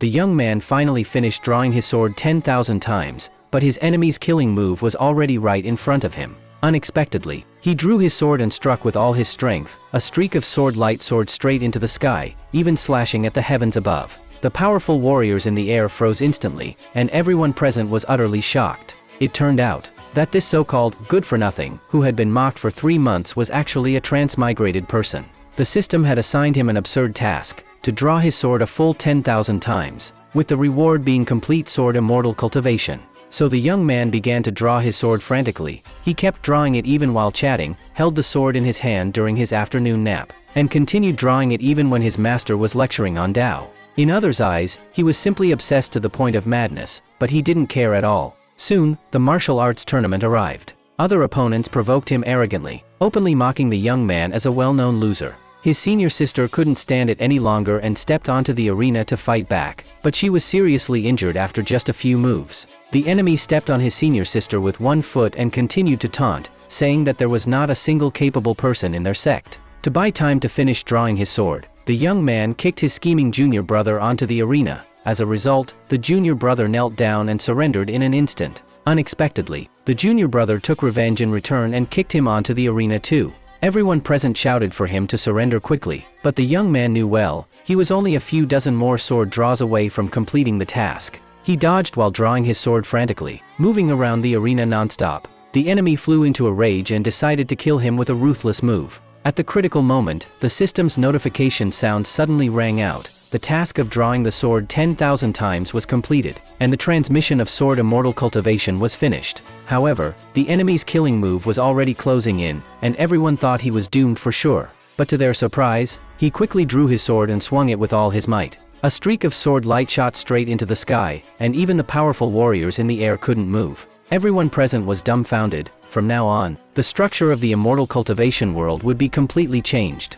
The young man finally finished drawing his sword 10,000 times, but his enemy's killing move was already right in front of him. Unexpectedly, he drew his sword and struck with all his strength. A streak of sword light soared straight into the sky, even slashing at the heavens above. The powerful warriors in the air froze instantly, and everyone present was utterly shocked. It turned out that this so-called good-for-nothing, who had been mocked for 3 months, was actually a transmigrated person. The system had assigned him an absurd task, to draw his sword a full 10,000 times, with the reward being complete sword immortal cultivation. So the young man began to draw his sword frantically. He kept drawing it even while chatting, held the sword in his hand during his afternoon nap, and continued drawing it even when his master was lecturing on Tao. In others' eyes, he was simply obsessed to the point of madness, but he didn't care at all. Soon, the martial arts tournament arrived. Other opponents provoked him arrogantly, openly mocking the young man as a well-known loser. His senior sister couldn't stand it any longer and stepped onto the arena to fight back, but she was seriously injured after just a few moves. The enemy stepped on his senior sister with one foot and continued to taunt, saying that there was not a single capable person in their sect. To buy time to finish drawing his sword, the young man kicked his scheming junior brother onto the arena. As a result, the junior brother knelt down and surrendered in an instant. Unexpectedly, the junior brother took revenge in return and kicked him onto the arena too. Everyone present shouted for him to surrender quickly, but the young man knew well, he was only a few dozen more sword draws away from completing the task. He dodged while drawing his sword frantically, moving around the arena non-stop. The enemy flew into a rage and decided to kill him with a ruthless move. At the critical moment, the system's notification sound suddenly rang out. The task of drawing the sword 10,000 times was completed, and the transmission of sword immortal cultivation was finished. However, the enemy's killing move was already closing in, and everyone thought he was doomed for sure. But to their surprise, he quickly drew his sword and swung it with all his might. A streak of sword light shot straight into the sky, and even the powerful warriors in the air couldn't move. Everyone present was dumbfounded. From now on, the structure of the immortal cultivation world would be completely changed.